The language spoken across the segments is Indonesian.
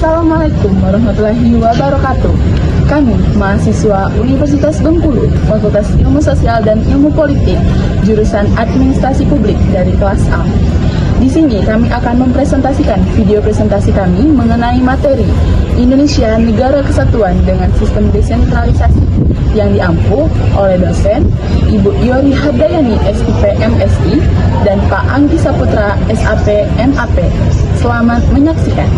Assalamualaikum warahmatullahi wabarakatuh. Kami, mahasiswa Universitas Bengkulu, Fakultas Ilmu Sosial dan Ilmu Politik, jurusan Administrasi Publik dari kelas A. Di sini kami akan mempresentasikan video presentasi kami mengenai materi Indonesia Negara Kesatuan dengan Sistem Desentralisasi yang diampu oleh dosen Ibu Yori Hardayani SIP MSI dan Pak Anggi Saputra SAP MAP. Selamat menyaksikan.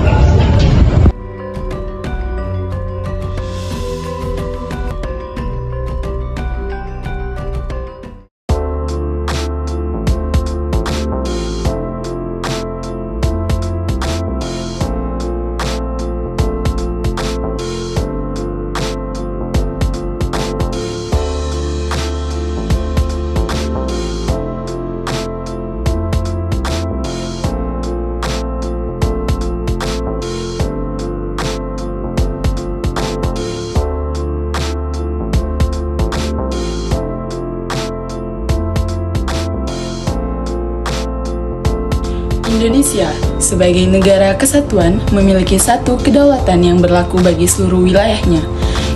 Indonesia sebagai negara kesatuan memiliki satu kedaulatan yang berlaku bagi seluruh wilayahnya,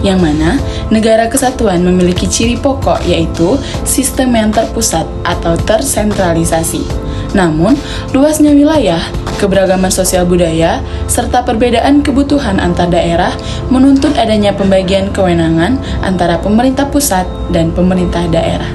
yang mana negara kesatuan memiliki ciri pokok yaitu sistem yang terpusat atau tersentralisasi. Namun, luasnya wilayah, keberagaman sosial budaya, serta perbedaan kebutuhan antar daerah menuntut adanya pembagian kewenangan antara pemerintah pusat dan pemerintah daerah.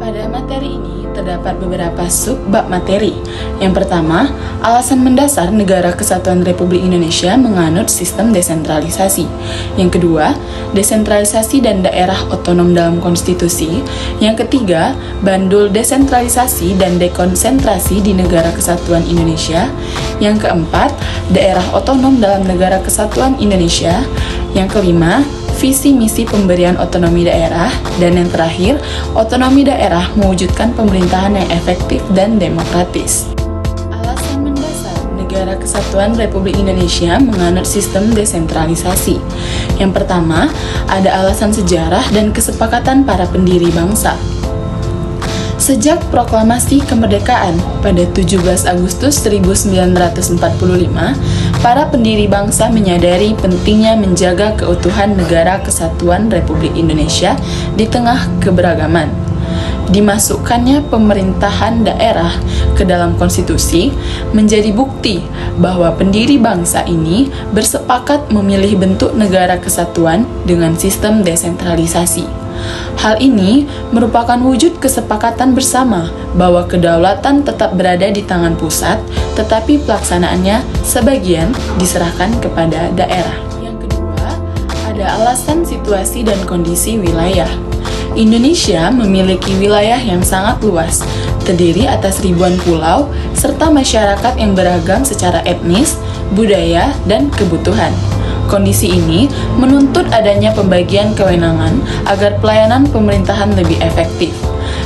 Pada materi ini terdapat beberapa sub-bab materi. Yang pertama, alasan mendasar Negara Kesatuan Republik Indonesia menganut sistem desentralisasi. Yang kedua, desentralisasi dan daerah otonom dalam konstitusi. Yang ketiga, bandul desentralisasi dan dekonsentrasi di Negara Kesatuan Indonesia. Yang keempat, daerah otonom dalam Negara Kesatuan Indonesia. Yang kelima, visi misi pemberian otonomi daerah, dan yang terakhir, otonomi daerah mewujudkan pemerintahan yang efektif dan demokratis. Alasan mendasar Negara Kesatuan Republik Indonesia menganut sistem desentralisasi. Yang pertama, ada alasan sejarah dan kesepakatan para pendiri bangsa. Sejak proklamasi kemerdekaan pada 17 Agustus 1945, para pendiri bangsa menyadari pentingnya menjaga keutuhan Negara Kesatuan Republik Indonesia di tengah keberagaman. Dimasukkannya pemerintahan daerah ke dalam konstitusi menjadi bukti bahwa pendiri bangsa ini bersepakat memilih bentuk negara kesatuan dengan sistem desentralisasi. Hal ini merupakan wujud kesepakatan bersama bahwa kedaulatan tetap berada di tangan pusat, tetapi pelaksanaannya sebagian diserahkan kepada daerah. Yang kedua, ada alasan situasi dan kondisi wilayah. Indonesia memiliki wilayah yang sangat luas, terdiri atas ribuan pulau, serta masyarakat yang beragam secara etnis, budaya, dan kebutuhan. Kondisi ini menuntut adanya pembagian kewenangan agar pelayanan pemerintahan lebih efektif.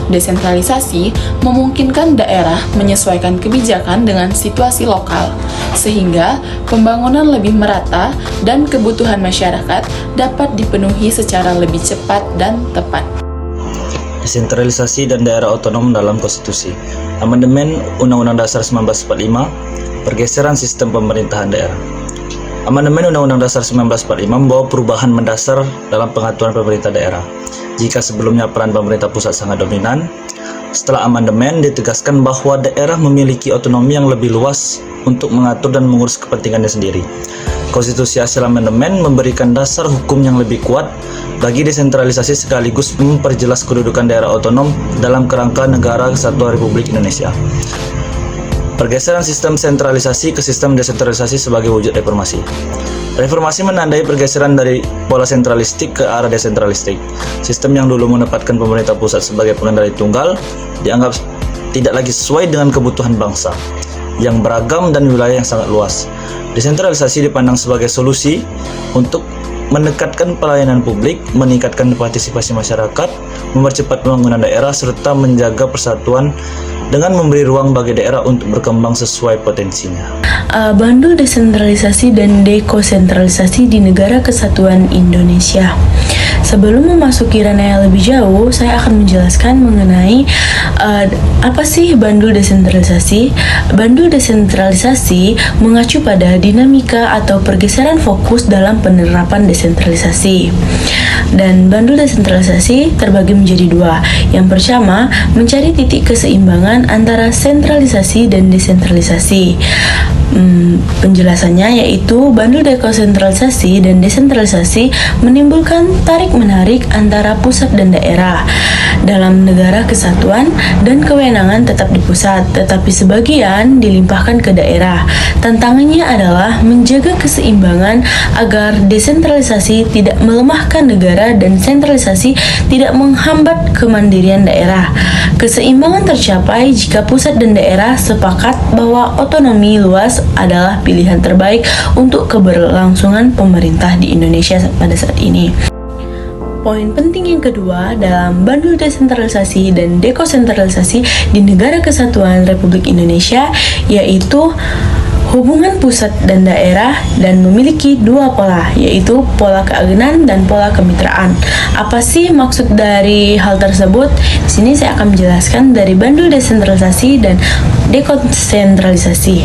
Desentralisasi memungkinkan daerah menyesuaikan kebijakan dengan situasi lokal, sehingga pembangunan lebih merata dan kebutuhan masyarakat dapat dipenuhi secara lebih cepat dan tepat. Desentralisasi dan daerah otonom dalam konstitusi. Amandemen Undang-Undang Dasar 1945, pergeseran sistem pemerintahan daerah. Amandemen Undang-Undang Dasar 1945 membawa perubahan mendasar dalam pengaturan pemerintah daerah. Jika sebelumnya peran pemerintah pusat sangat dominan, setelah amandemen ditegaskan bahwa daerah memiliki otonomi yang lebih luas untuk mengatur dan mengurus kepentingannya sendiri. Konstitusi hasil amandemen memberikan dasar hukum yang lebih kuat bagi desentralisasi sekaligus memperjelas kedudukan daerah otonom dalam kerangka Negara Kesatuan Republik Indonesia. Pergeseran sistem sentralisasi ke sistem desentralisasi sebagai wujud reformasi. Reformasi menandai pergeseran dari pola sentralistik ke arah desentralistik. Sistem yang dulu menempatkan pemerintah pusat sebagai pengendali tunggal dianggap tidak lagi sesuai dengan kebutuhan bangsa yang beragam dan wilayah yang sangat luas. Desentralisasi dipandang sebagai solusi untuk mendekatkan pelayanan publik, meningkatkan partisipasi masyarakat, mempercepat pembangunan daerah, serta menjaga persatuan dengan memberi ruang bagi daerah untuk berkembang sesuai potensinya. Bandul desentralisasi dan dekonsentralisasi di Negara Kesatuan Indonesia. Sebelum memasuki ranah yang lebih jauh, saya akan menjelaskan mengenai apa sih bandul desentralisasi. Bandul desentralisasi mengacu pada dinamika atau pergeseran fokus dalam penerapan desentralisasi. Dan bandul desentralisasi terbagi menjadi dua. Yang pertama, mencari titik keseimbangan antara sentralisasi dan desentralisasi. Penjelasannya yaitu bandul desentralisasi dan desentralisasi menimbulkan tarik-menarik antara pusat dan daerah. Dalam negara kesatuan dan kewenangan tetap di pusat, tetapi sebagian dilimpahkan ke daerah. Tantangannya adalah menjaga keseimbangan agar desentralisasi tidak melemahkan negara dan sentralisasi tidak menghambat kemandirian daerah. Keseimbangan tercapai jika pusat dan daerah sepakat bahwa otonomi luas adalah pilihan terbaik untuk keberlangsungan pemerintah di Indonesia pada saat ini. Poin penting yang kedua dalam bandul desentralisasi dan dekonsentralisasi di Negara Kesatuan Republik Indonesia yaitu hubungan pusat dan daerah dan memiliki dua pola, yaitu pola keagenan dan pola kemitraan. Apa sih maksud dari hal tersebut? Di sini saya akan menjelaskan dari bandul desentralisasi dan dekonsentralisasi.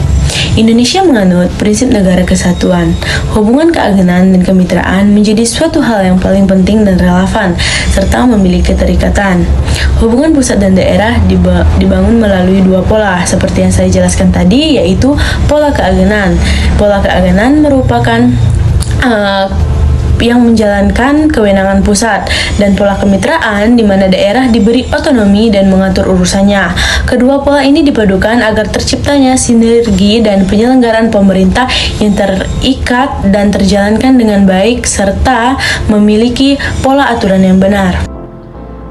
Indonesia menganut prinsip negara kesatuan. Hubungan keagenan dan kemitraan menjadi suatu hal yang paling penting dan relevan, serta memiliki keterikatan. Hubungan pusat dan daerah dibangun melalui dua pola, seperti yang saya jelaskan tadi, yaitu pola keagenan. Pola keagenan merupakan yang menjalankan kewenangan pusat, dan pola kemitraan di mana daerah diberi otonomi dan mengatur urusannya. Kedua pola ini dipadukan agar terciptanya sinergi dan penyelenggaraan pemerintah yang terikat dan terjalankan dengan baik serta memiliki pola aturan yang benar.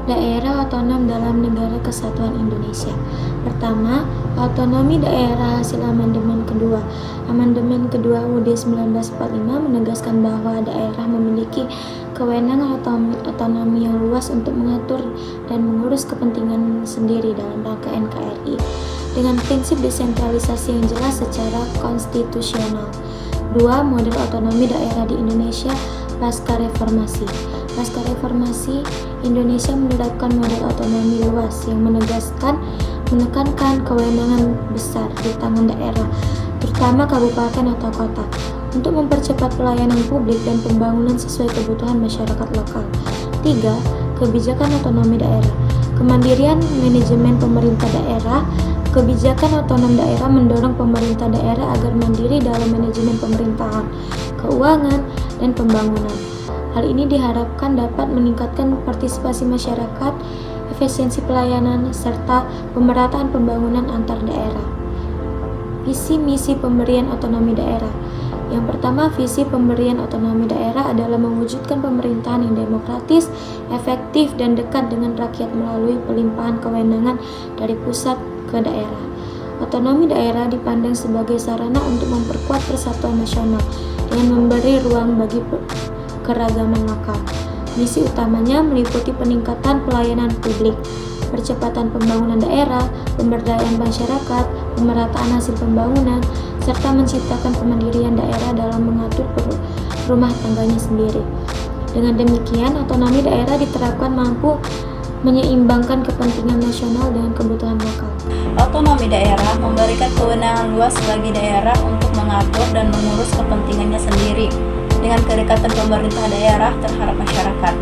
Daerah otonom dalam Negara Kesatuan Indonesia. Pertama, otonomi daerah hasil amandemen kedua. Amandemen kedua UUD 1945 menegaskan bahwa daerah memiliki kewenangan otonomi yang luas untuk mengatur dan mengurus kepentingan sendiri dalam rangka NKRI dengan prinsip desentralisasi yang jelas secara konstitusional. 2. Model otonomi daerah di Indonesia pasca reformasi. Pasca reformasi, Indonesia menerapkan model otonomi luas yang menekankan kewenangan besar di tangan daerah, terutama kabupaten atau kota, untuk mempercepat pelayanan publik dan pembangunan sesuai kebutuhan masyarakat lokal. 3. Kebijakan otonomi daerah. Kemandirian manajemen pemerintah daerah. Kebijakan otonom daerah mendorong pemerintah daerah agar mandiri dalam manajemen pemerintahan, keuangan, dan pembangunan. Hal ini diharapkan dapat meningkatkan partisipasi masyarakat, efisiensi pelayanan, serta pemerataan pembangunan antar daerah. Visi misi pemberian otonomi daerah. Yang pertama, visi pemberian otonomi daerah adalah mewujudkan pemerintahan yang demokratis, efektif, dan dekat dengan rakyat melalui pelimpahan kewenangan dari pusat ke daerah. Otonomi daerah dipandang sebagai sarana untuk memperkuat persatuan nasional dengan memberi ruang bagi keragaman lokal. Misi utamanya meliputi peningkatan pelayanan publik, percepatan pembangunan daerah, pemberdayaan masyarakat, pemerataan hasil pembangunan, serta menciptakan kemandirian daerah dalam mengatur rumah tangganya sendiri. Dengan demikian, otonomi daerah diterapkan mampu menyeimbangkan kepentingan nasional dengan kebutuhan lokal. Otonomi daerah memberikan kewenangan luas bagi daerah untuk mengatur dan mengurus kepentingannya sendiri dengan kedekatan pemerintah daerah terhadap masyarakat.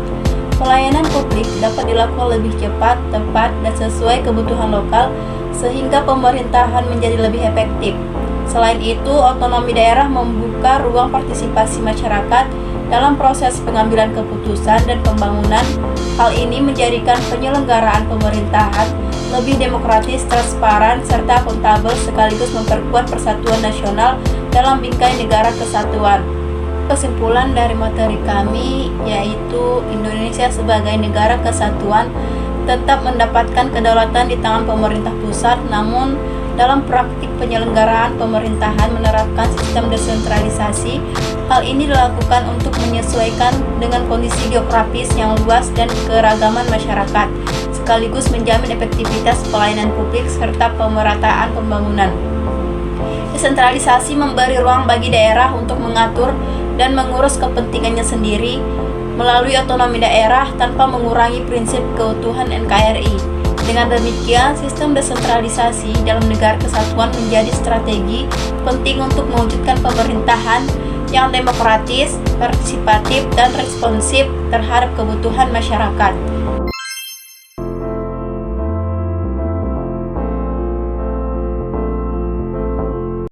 Pelayanan publik dapat dilakukan lebih cepat, tepat, dan sesuai kebutuhan lokal sehingga pemerintahan menjadi lebih efektif. Selain itu, otonomi daerah membuka ruang partisipasi masyarakat dalam proses pengambilan keputusan dan pembangunan. Hal ini menjadikan penyelenggaraan pemerintahan lebih demokratis, transparan, serta akuntabel sekaligus memperkuat persatuan nasional dalam bingkai negara kesatuan. Kesimpulan dari materi kami yaitu Indonesia sebagai negara kesatuan tetap mendapatkan kedaulatan di tangan pemerintah pusat, namun dalam praktik penyelenggaraan pemerintahan menerapkan sistem desentralisasi. Hal ini dilakukan untuk menyesuaikan dengan kondisi geografis yang luas dan keragaman masyarakat, sekaligus menjamin efektivitas pelayanan publik serta pemerataan pembangunan. Desentralisasi memberi ruang bagi daerah untuk mengatur dan mengurus kepentingannya sendiri melalui otonomi daerah tanpa mengurangi prinsip keutuhan NKRI. Dengan demikian, sistem desentralisasi dalam negara kesatuan menjadi strategi penting untuk mewujudkan pemerintahan yang demokratis, partisipatif, dan responsif terhadap kebutuhan masyarakat.